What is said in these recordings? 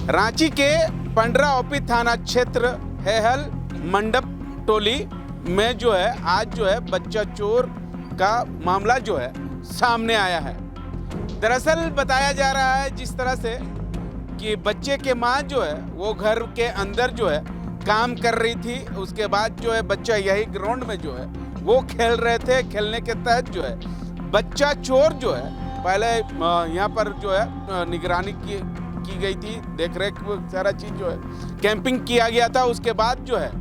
रांची के पंडरा ओपी थाना क्षेत्र हेहल मंडप टोली में जो है आज जो है बच्चा चोर का मामला जो है सामने आया है। दरअसल बताया जा रहा है जिस तरह से कि बच्चे के माँ जो है वो घर के अंदर जो है काम कर रही थी, उसके बाद जो है बच्चा यही ग्राउंड में जो है वो खेल रहे थे। खेलने के तहत जो है बच्चा चोर जो है पहले यहाँ पर जो है निगरानी की गई थी, देख रेख सारा चीज़ जो है कैंपिंग किया गया था। उसके बाद जो है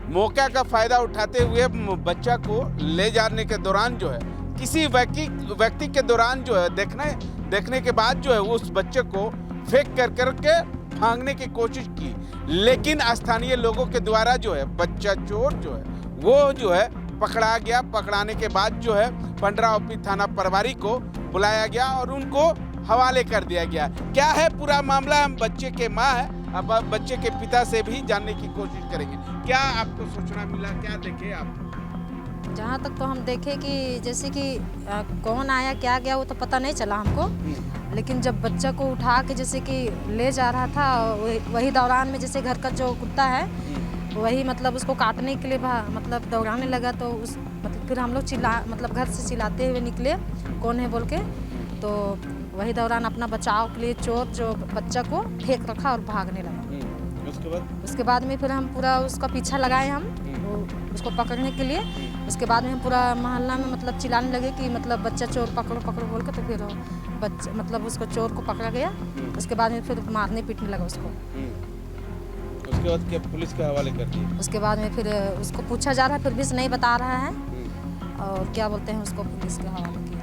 मौका का फ़ायदा उठाते हुए बच्चा को ले जाने के दौरान जो है किसी व्यक्ति के दौरान जो है देखने के बाद जो है उस बच्चे को फेंक करके भागने की कोशिश की, लेकिन स्थानीय लोगों के द्वारा जो है बच्चा चोर जो है वो जो है पकड़ा गया। पकड़ाने के बाद जो है पंडरा ओपी थाना प्रभारी को बुलाया गया और उनको हवाले कर दिया गया। क्या है पूरा मामला, हम बच्चे के माँ है, अब बच्चे के पिता से भी जानने की कोशिश करेंगे। क्या आपको सूचना मिला, क्या देखे आप? जहाँ तक तो हम देखे कि जैसे कि कौन आया क्या गया वो तो पता नहीं चला हमको, लेकिन जब बच्चा को उठा के जैसे कि ले जा रहा था वही दौरान में जैसे घर का जो कुत्ता है वही मतलब उसको काटने के लिए मतलब दौड़ाने लगा, तो उस मतलब फिर हम लोग घर से चिल्लाते हुए निकले कौन है बोल के, तो वही दौरान अपना बचाव के लिए चोर जो बच्चा को फेंक रखा और भागने लगा। उसके बाद में फिर हम पूरा उसका पीछा लगाए हम उसको पकड़ने के लिए। उसके बाद में हम पूरा मोहल्ला में मतलब चिल्लाने लगे कि मतलब बच्चा चोर पकड़ो पकड़ो बोल के, तो फिर बच्चा मतलब उसको चोर को पकड़ा गया। उसके बाद में फिर मारने पीटने लगा उसको। उसके बाद क्या पुलिस के हवाले कर दिया? उसके बाद में फिर उसको पूछा जा रहा है, फिर भी नहीं बता रहा है और क्या बोलते हैं उसको पुलिस के हवाले किया।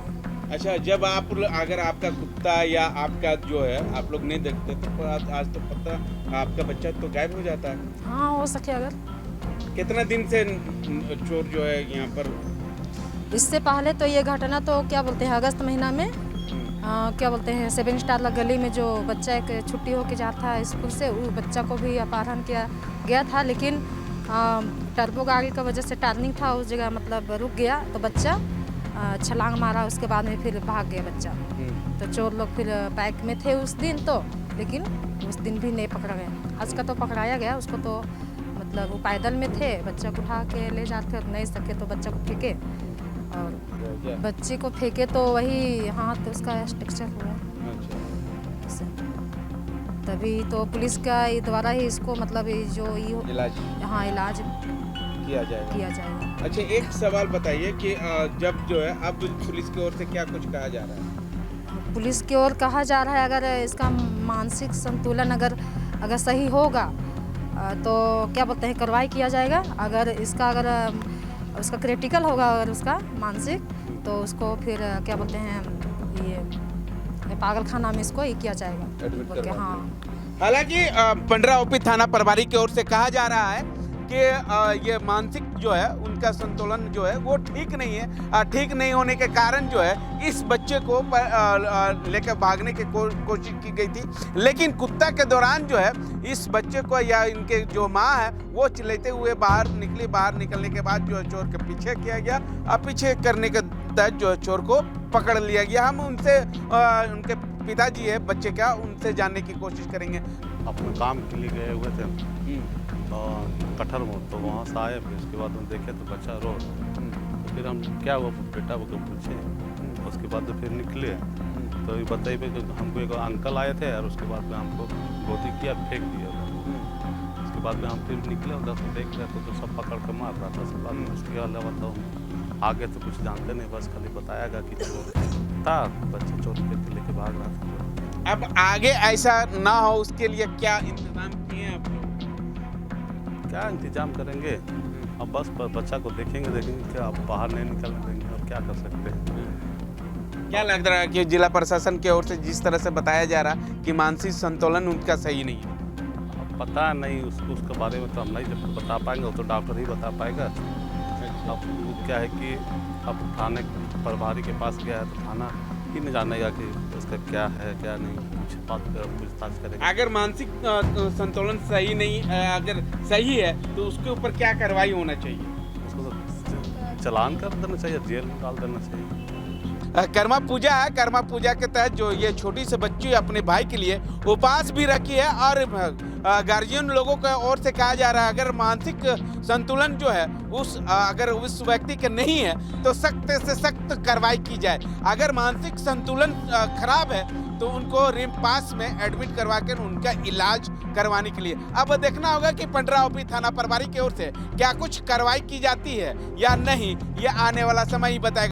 अच्छा, जब आप अगर आपका कुत्ता या आपका जो है आप लोग नहीं देखते तो आज तो पता आपका बच्चा तो गायब हो जाता है। हाँ, हो सके अगर। कितना दिन से चोर जो है यहाँ पर? इससे पहले तो ये घटना तो क्या बोलते हैं अगस्त महीना में क्या बोलते हैं 7 स्टार गली में जो बच्चा एक छुट्टी होके जाता है स्कूल से, वो बच्चा को भी अपहरण किया गया था, लेकिन टर्बो गाड़ी का वजह से टर्निंग था उस जगह मतलब रुक गया, तो बच्चा छलांग मारा। उसके बाद में फिर भाग गया बच्चा। तो चोर लोग फिर पैक में थे उस दिन तो, लेकिन उस दिन भी नहीं पकड़ा गया। आज का तो पकड़ाया गया उसको, तो मतलब वो पैदल में थे, बच्चा को उठा के ले जाते और नहीं सके तो बच्चा को फेंके और बच्चे को फेंके तो वही हाथ उसका स्ट्रक्चर हुआ। तभी तो पुलिस का द्वारा ही इसको मतलब जो इलाज किया जाएगा। अच्छा, एक सवाल बताइए कि जब जो है अब पुलिस की ओर से क्या कुछ कहा जा रहा है? पुलिस की ओर कहा जा रहा है अगर इसका मानसिक संतुलन अगर सही होगा तो क्या बोलते हैं कार्रवाई किया जाएगा। अगर उसका क्रिटिकल होगा अगर उसका मानसिक, तो उसको फिर क्या बोलते हैं ये पागल खाना में इसको ये किया जाएगा। हाँ, हालांकि पंडरा ओपी थाना प्रभारी की ओर से कहा जा रहा है कि ये मानसिक जो है उनका संतुलन जो है वो ठीक नहीं है। ठीक नहीं होने के कारण जो है इस बच्चे को लेकर भागने की कोशिश की गई थी, लेकिन कुत्ता के दौरान जो है इस बच्चे को या इनके जो माँ है वो चिल्लाते हुए बाहर निकली। बाहर निकलने के बाद जो है चोर के पीछे किया गया। अब पीछे करने के तहत जो है चोर को पकड़ लिया गया। हम उनसे उनके पिताजी है बच्चे का, उनसे जानने की कोशिश करेंगे। अपने काम के लिए गए हुए थे कटहल मोड़, तो वहाँ से आए, फिर उसके बाद हम देखे तो बच्चा रो, तो फिर हम क्या हुआ बेटा वो पूछे, उसके बाद तो फिर निकले तो ये बताइए कि हमको एक अंकल आए थे और उसके बाद में हमको गोदी किया फेंक दिया। उसके बाद में हम फिर निकले उधर से देख रहे थे तो सब पकड़ कर मार रहा था। उसके बाद में उसके अलावा तो आगे तो कुछ जानते नहीं, बस खाली बताया गया कि चोर था, बच्चा चोर के लेके भाग रहा था। अब आगे ऐसा ना हो उसके लिए क्या इंतजाम किए आप लोग? क्या इंतजाम करेंगे, अब बस बच्चा को देखेंगे कि आप बाहर नहीं निकलने देंगे और क्या कर सकते हैं। क्या लग रहा है कि जिला प्रशासन की ओर से जिस तरह से बताया जा रहा कि मानसिक संतुलन उनका सही नहीं है? अब पता नहीं उसके बारे में तो हम नहीं जब बता पाएंगे, तो डॉक्टर ही बता पाएगा। अब क्या है कि अब थाने प्रभारी के पास गया है तो थाना ही नहीं जानेगा कि उसका क्या है क्या नहीं, कुछ बात पूछताछ करेगा। अगर मानसिक संतुलन सही नहीं, अगर सही है तो उसके ऊपर क्या कार्रवाई होना चाहिए? उसको तो चालान कर देना चाहिए, जेल में डाल देना चाहिए। कर्मा पूजा है। कर्मा पूजा के तहत जो ये छोटी सी बच्ची अपने भाई के लिए उपवास भी रखी है और गार्जियन लोगों की ओर से कहा जा रहा है अगर मानसिक संतुलन जो है अगर उस व्यक्ति के नहीं है तो सख्त से सख्त कार्रवाई की जाए। अगर मानसिक संतुलन खराब है तो उनको रिम्स में एडमिट करवा कर उनका इलाज करवाने के लिए अब देखना होगा कि पंडरा ओपी थाना प्रभारी की ओर से क्या कुछ कार्रवाई की जाती है या नहीं, ये आने वाला समय ही बताएगा।